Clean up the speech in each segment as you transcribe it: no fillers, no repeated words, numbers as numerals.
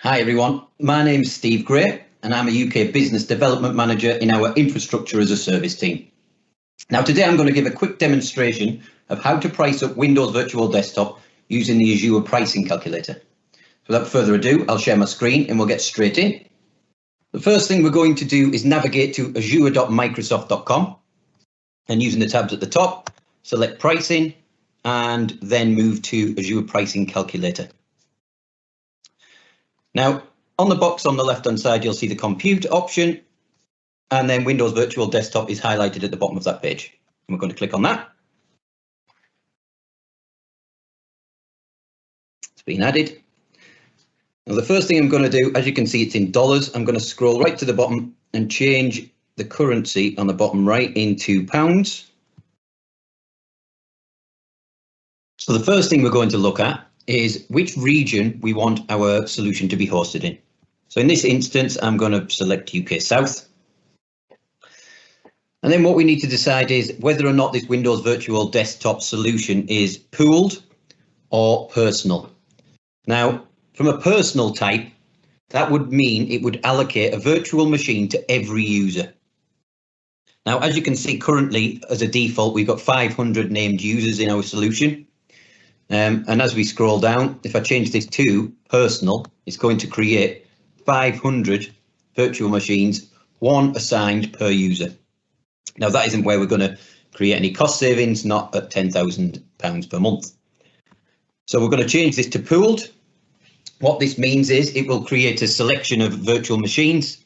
Hi everyone, my name's Steve Gray and I'm a UK Business Development Manager in our Infrastructure as a Service team. Now today I'm going to give a quick demonstration of how to price up Windows Virtual Desktop using the Azure pricing calculator. Without further ado, I'll share my screen and we'll get straight in. The first thing we're going to do is navigate to azure.microsoft.com and using the tabs at the top, select Pricing and then move to Azure Pricing Calculator. Now, on the box on the left-hand side, you'll see the Compute option, and then Windows Virtual Desktop is highlighted at the bottom of that page. And we're going to click on that. It's been added. Now, the first thing I'm going to do, as you can see, it's in dollars. I'm going to scroll right to the bottom and change the currency on the bottom right into pounds. So the first thing we're going to look at is which region we want our solution to be hosted in. So in this instance, I'm going to select UK South. And then what we need to decide is whether or not this Windows Virtual Desktop solution is pooled or personal. Now, from a personal type, that would mean it would allocate a virtual machine to every user. Now, as you can see currently, as a default, we've got 500 named users in our solution. And as we scroll down, if I change this to personal, it's going to create 500 virtual machines, one assigned per user. Now that isn't where we're going to create any cost savings, not at £10,000 per month. So we're going to change this to pooled. What this means is it will create a selection of virtual machines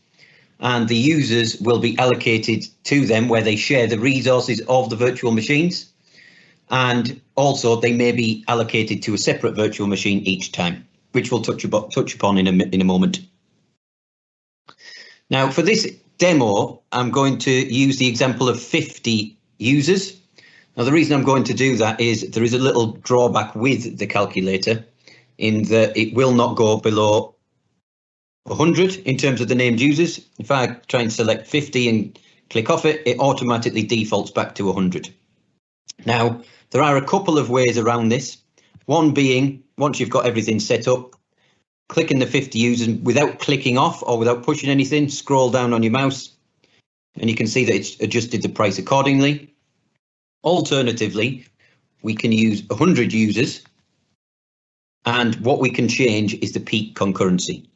and the users will be allocated to them where they share the resources of the virtual machines. And also they may be allocated to a separate virtual machine each time, which we'll touch upon in a moment. Now for this demo, I'm going to use the example of 50 users. Now the reason I'm going to do that is there is a little drawback with the calculator in that it will not go below 100 in terms of the named users. If I try and select 50 and click off it, it automatically defaults back to 100. Now, there are a couple of ways around this. One being, once you've got everything set up, clicking the 50 users without clicking off or without pushing anything, scroll down on your mouse and you can see that it's adjusted the price accordingly. Alternatively, we can use 100 users and what we can change is the peak concurrency.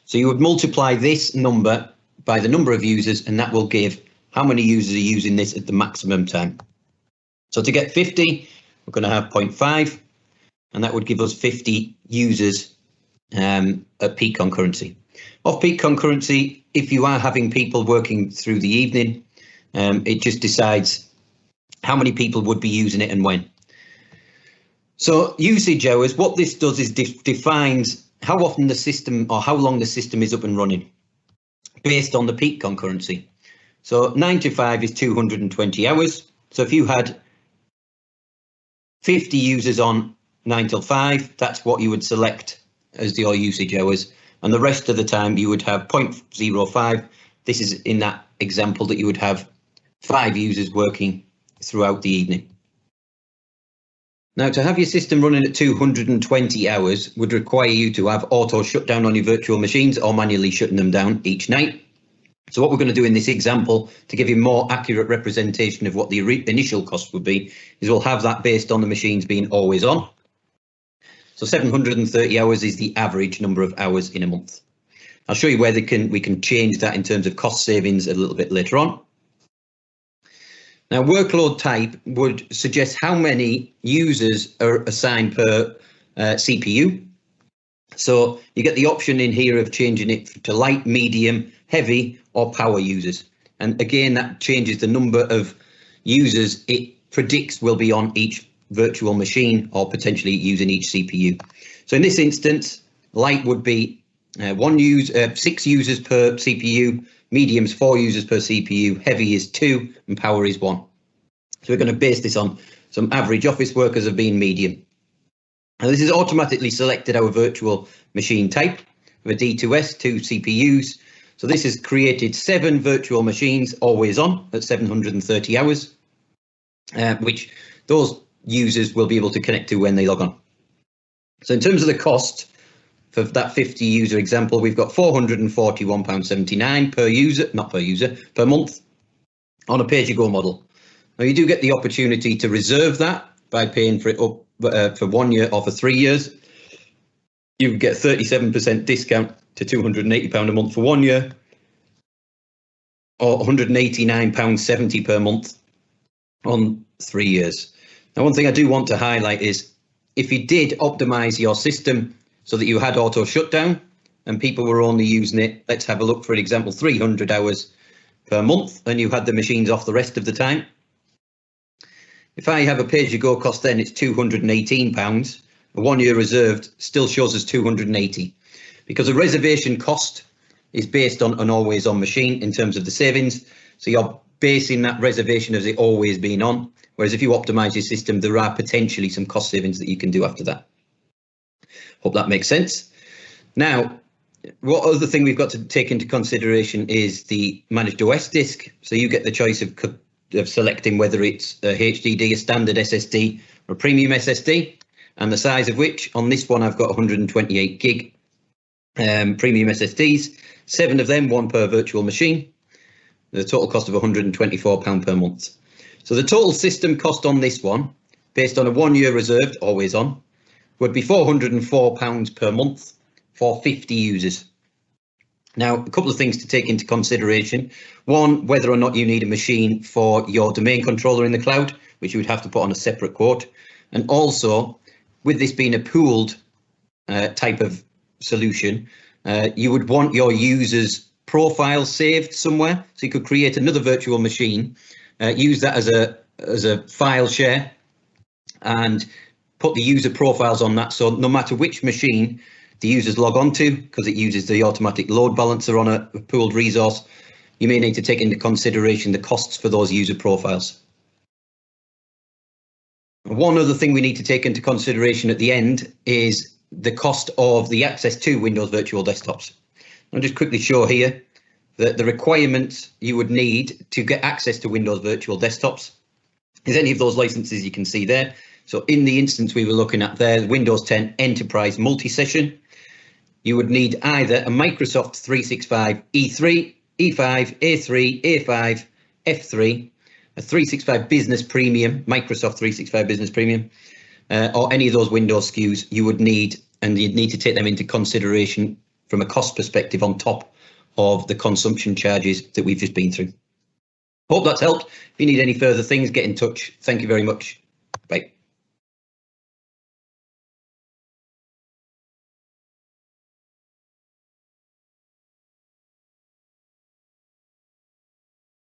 So you would multiply this number by the number of users and that will give how many users are using this at the maximum time. So to get 50, we're going to have 0.5, and that would give us 50 users at peak concurrency. Off peak concurrency, if you are having people working through the evening, it just decides how many people would be using it and when. So usage hours, what this does is defines how often the system or how long the system is up and running based on the peak concurrency. So 9 to 5 is 220 hours. So if you had 50 users on 9 till 5, that's what you would select as your usage hours. And the rest of the time you would have 0.05. This is in that example that you would have 5 users working throughout the evening. Now, to have your system running at 220 hours would require you to have auto shutdown on your virtual machines or manually shutting them down each night. So what we're going to do in this example to give you more accurate representation of what the initial cost would be is we'll have that based on the machines being always on. So 730 hours is the average number of hours in a month. I'll show you where we can change that in terms of cost savings a little bit later on. Now workload type would suggest how many users are assigned per CPU. So you get the option in here of changing it to light, medium, heavy or power users. And again, that changes the number of users it predicts will be on each virtual machine or potentially using each CPU. So in this instance, light would be 6 users per CPU, medium's 4 users per CPU, heavy is 2 and power is 1. So we're going to base this on some average office workers have been medium. Now this is automatically selected our virtual machine type of a D2S, 2 CPUs. So this has created 7 virtual machines always on at 730 hours, which those users will be able to connect to when they log on. So in terms of the cost for that 50 user example, we've got £441.79 per user, not per user, per month on a pay-as-you-go model. Now, you do get the opportunity to reserve that by paying for it up for 1 year or for 3 years. You get 37% discount to £280 a month for 1 year, or £189.70 per month on 3 years. Now, one thing I do want to highlight is if you did optimize your system so that you had auto shutdown and people were only using it, let's have a look, for example, 300 hours per month, and you had the machines off the rest of the time. If I have a pay-as-you-go cost, then it's £218. A 1 year reserved still shows us 280, because a reservation cost is based on an always on machine in terms of the savings. So you're basing that reservation as it always been on. Whereas if you optimize your system, there are potentially some cost savings that you can do after that. Hope that makes sense. Now, what other thing we've got to take into consideration is the managed OS disk. So you get the choice of selecting whether it's a HDD, a standard SSD, or a premium SSD, and the size of which on this one I've got 128 gig premium SSDs, 7 of them, 1 per virtual machine. The total cost of £124 per month. So the total system cost on this one, based on a 1 year reserved, always on, would be £404 per month for 50 users. Now, a couple of things to take into consideration. One, whether or not you need a machine for your domain controller in the cloud, which you would have to put on a separate quote. And also, with this being a pooled type of solution, you would want your users' profile saved somewhere. So you could create another virtual machine, use that as a file share, and put the user profiles on that. So no matter which machine the users log on to, because it uses the automatic load balancer on a pooled resource, you may need to take into consideration the costs for those user profiles. One other thing we need to take into consideration at the end is the cost of the access to Windows virtual desktops. I'll just quickly show here that the requirements you would need to get access to Windows virtual desktops is any of those licenses you can see there. So in the instance we were looking at there, Windows 10 Enterprise Multi-Session, you would need either a Microsoft 365 E3, E5, A3, A5, F3, a 365 Business Premium, Microsoft 365 Business Premium, or any of those Windows SKUs you would need, and you'd need to take them into consideration from a cost perspective on top of the consumption charges that we've just been through. Hope that's helped. If you need any further things, get in touch. Thank you very much. Bye.